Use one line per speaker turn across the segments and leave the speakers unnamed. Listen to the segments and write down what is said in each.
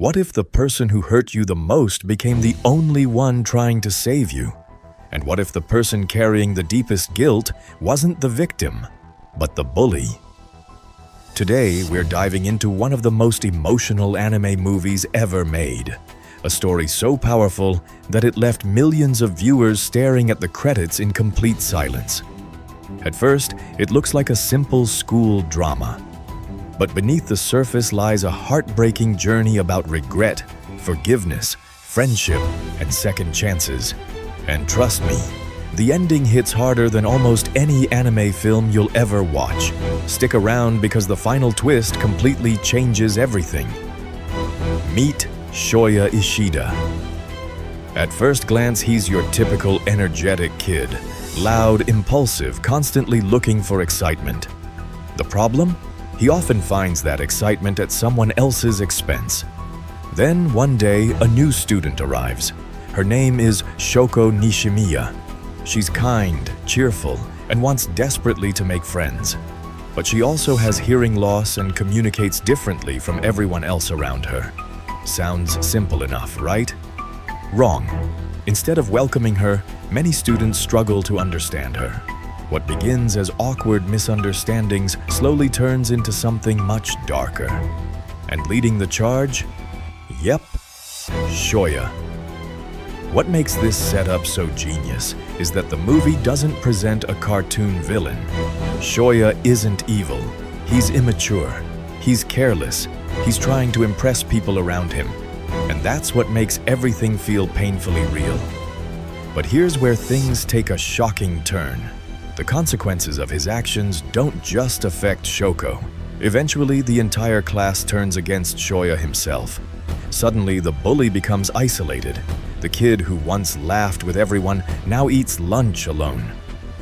What if the person who hurt you the most became the only one trying to save you? And what if the person carrying the deepest guilt wasn't the victim, but the bully? Today, we're diving into one of the most emotional anime movies ever made. A story so powerful that it left millions of viewers staring at the credits in complete silence. At first, it looks like a simple school drama. But beneath the surface lies a heartbreaking journey about regret, forgiveness, friendship, and second chances. And trust me, the ending hits harder than almost any anime film you'll ever watch. Stick around because the final twist completely changes everything. Meet Shoya Ishida. At first glance, he's your typical energetic kid. Loud, impulsive, constantly looking for excitement. The problem? He often finds that excitement at someone else's expense. Then, one day, a new student arrives. Her name is Shoko Nishimiya. She's kind, cheerful, and wants desperately to make friends. But she also has hearing loss and communicates differently from everyone else around her. Sounds simple enough, right? Wrong. Instead of welcoming her, many students struggle to understand her. What begins as awkward misunderstandings slowly turns into something much darker. And leading the charge? Yep, Shoya. What makes this setup so genius is that the movie doesn't present a cartoon villain. Shoya isn't evil. He's immature. He's careless. He's trying to impress people around him. And that's what makes everything feel painfully real. But here's where things take a shocking turn. The consequences of his actions don't just affect Shoko. Eventually, the entire class turns against Shoya himself. Suddenly, the bully becomes isolated. The kid who once laughed with everyone now eats lunch alone.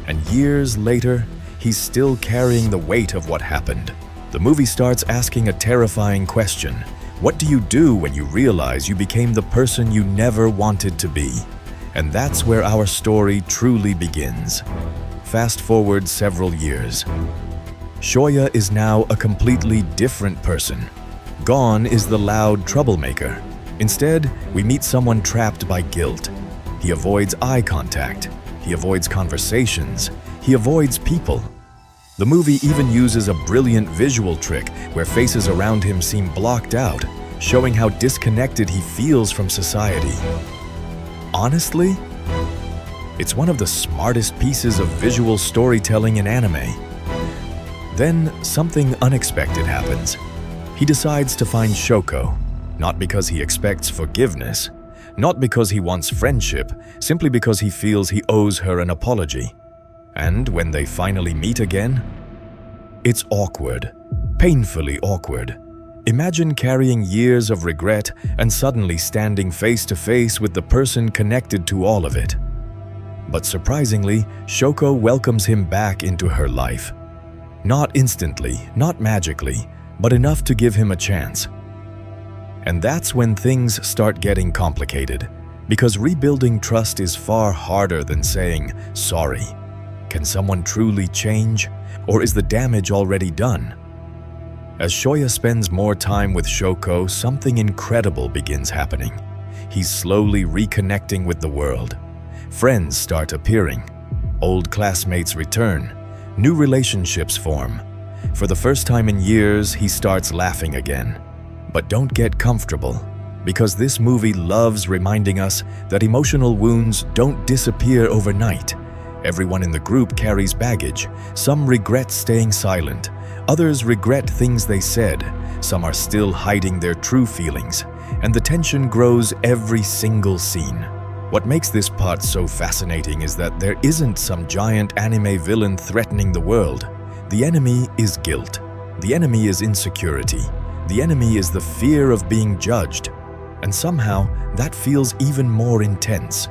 And years later, he's still carrying the weight of what happened. The movie starts asking a terrifying question. What do you do when you realize you became the person you never wanted to be? And that's where our story truly begins. Fast forward several years. Shoya is now a completely different person. Gone is the loud troublemaker. Instead, we meet someone trapped by guilt. He avoids eye contact. He avoids conversations. He avoids people. The movie even uses a brilliant visual trick where faces around him seem blocked out, showing how disconnected he feels from society. Honestly, it's one of the smartest pieces of visual storytelling in anime. Then, something unexpected happens. He decides to find Shoko, not because he expects forgiveness, not because he wants friendship, simply because he feels he owes her an apology. And when they finally meet again, it's awkward, painfully awkward. Imagine carrying years of regret and suddenly standing face to face with the person connected to all of it. But surprisingly, Shoko welcomes him back into her life. Not instantly, not magically, but enough to give him a chance. And that's when things start getting complicated, because rebuilding trust is far harder than saying, sorry. Can someone truly change, or is the damage already done? As Shoya spends more time with Shoko, something incredible begins happening. He's slowly reconnecting with the world. Friends start appearing. Old classmates return. New relationships form. For the first time in years, he starts laughing again. But don't get comfortable, because this movie loves reminding us that emotional wounds don't disappear overnight. Everyone in the group carries baggage. Some regret staying silent. Others regret things they said. Some are still hiding their true feelings. And the tension grows every single scene. What makes this part so fascinating is that there isn't some giant anime villain threatening the world. The enemy is guilt. The enemy is insecurity. The enemy is the fear of being judged. And somehow, that feels even more intense.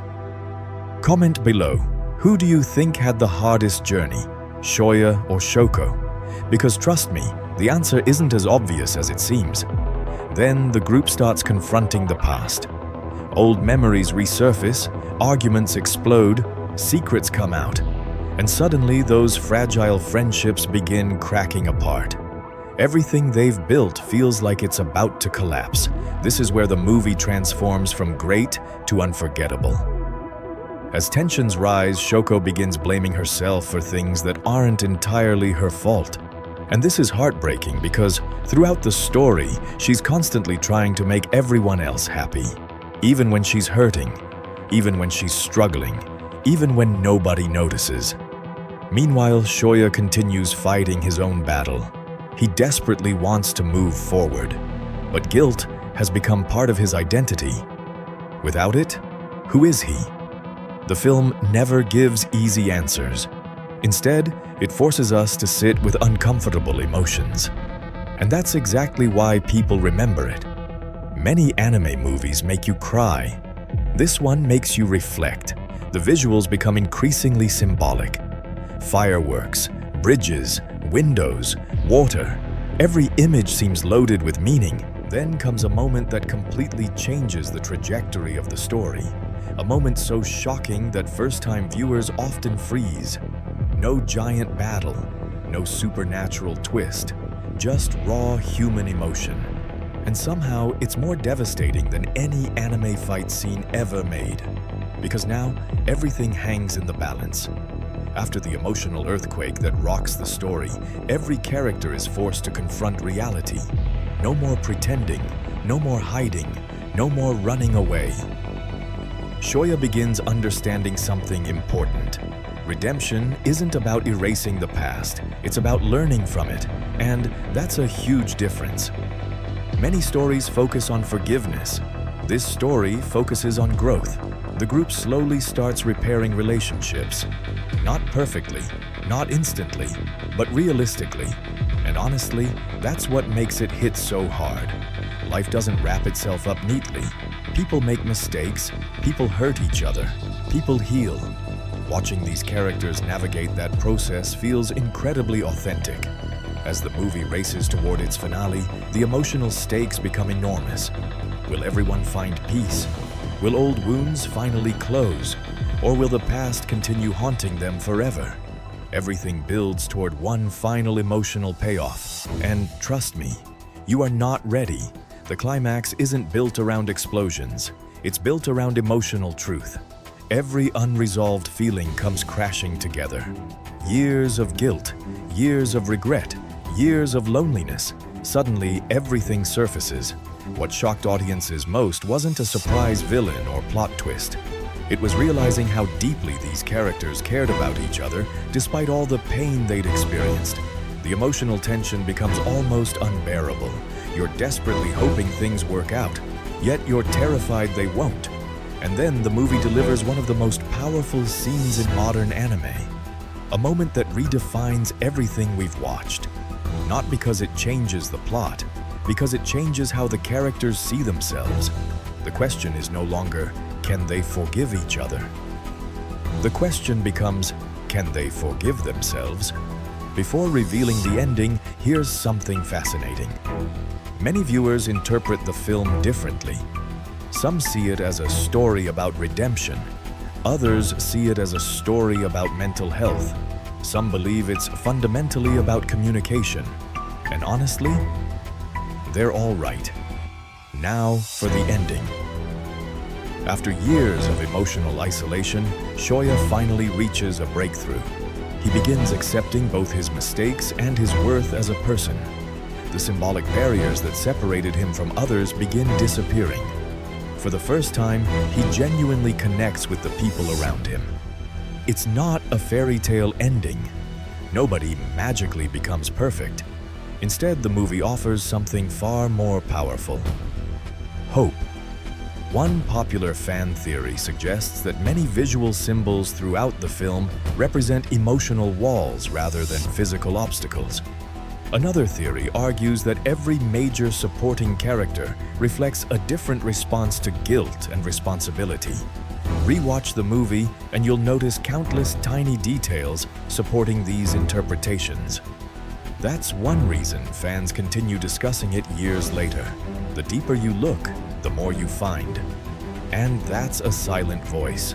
Comment below. Who do you think had the hardest journey, Shoya or Shoko? Because trust me, the answer isn't as obvious as it seems. Then the group starts confronting the past. Old memories resurface, arguments explode, secrets come out, and suddenly those fragile friendships begin cracking apart. Everything they've built feels like it's about to collapse. This is where the movie transforms from great to unforgettable. As tensions rise, Shoko begins blaming herself for things that aren't entirely her fault. And this is heartbreaking because throughout the story, she's constantly trying to make everyone else happy. Even when she's hurting, even when she's struggling, even when nobody notices. Meanwhile, Shoya continues fighting his own battle. He desperately wants to move forward, but guilt has become part of his identity. Without it, who is he? The film never gives easy answers. Instead, it forces us to sit with uncomfortable emotions. And that's exactly why people remember it. Many anime movies make you cry. This one makes you reflect. The visuals become increasingly symbolic. Fireworks, bridges, windows, water. Every image seems loaded with meaning. Then comes a moment that completely changes the trajectory of the story. A moment so shocking that first-time viewers often freeze. No giant battle, no supernatural twist, just raw human emotion. And somehow it's more devastating than any anime fight scene ever made. Because now, everything hangs in the balance. After the emotional earthquake that rocks the story, every character is forced to confront reality. No more pretending, no more hiding, no more running away. Shoya begins understanding something important. Redemption isn't about erasing the past, it's about learning from it, and that's a huge difference. Many stories focus on forgiveness. This story focuses on growth. The group slowly starts repairing relationships. Not perfectly, not instantly, but realistically. And honestly, that's what makes it hit so hard. Life doesn't wrap itself up neatly. People make mistakes, people hurt each other, people heal. Watching these characters navigate that process feels incredibly authentic. As the movie races toward its finale, the emotional stakes become enormous. Will everyone find peace? Will old wounds finally close? Or will the past continue haunting them forever? Everything builds toward one final emotional payoff. And trust me, you are not ready. The climax isn't built around explosions. It's built around emotional truth. Every unresolved feeling comes crashing together. Years of guilt, years of regret, years of loneliness. Suddenly, everything surfaces. What shocked audiences most wasn't a surprise villain or plot twist. It was realizing how deeply these characters cared about each other despite all the pain they'd experienced. The emotional tension becomes almost unbearable. You're desperately hoping things work out, yet you're terrified they won't. And then the movie delivers one of the most powerful scenes in modern anime. A moment that redefines everything we've watched. Not because it changes the plot, because it changes how the characters see themselves. The question is no longer, can they forgive each other? The question becomes, can they forgive themselves? Before revealing the ending, here's something fascinating. Many viewers interpret the film differently. Some see it as a story about redemption. Others see it as a story about mental health. Some believe it's fundamentally about communication. And honestly, they're all right. Now for the ending. After years of emotional isolation, Shoya finally reaches a breakthrough. He begins accepting both his mistakes and his worth as a person. The symbolic barriers that separated him from others begin disappearing. For the first time, he genuinely connects with the people around him. It's not a fairy tale ending. Nobody magically becomes perfect. Instead, the movie offers something far more powerful: hope. One popular fan theory suggests that many visual symbols throughout the film represent emotional walls rather than physical obstacles. Another theory argues that every major supporting character reflects a different response to guilt and responsibility. Rewatch the movie and you'll notice countless tiny details supporting these interpretations. That's one reason fans continue discussing it years later. The deeper you look, the more you find. And that's A Silent Voice,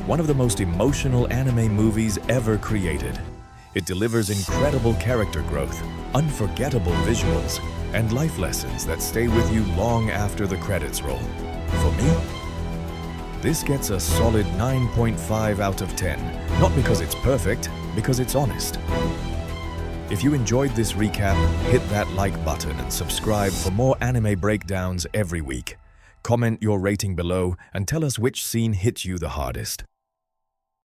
one of the most emotional anime movies ever created. It delivers incredible character growth, unforgettable visuals, and life lessons that stay with you long after the credits roll. For me, this gets a solid 9.5 out of 10, not because it's perfect, because it's honest. If you enjoyed this recap, hit that like button and subscribe for more anime breakdowns every week. Comment your rating below and tell us which scene hit you the hardest.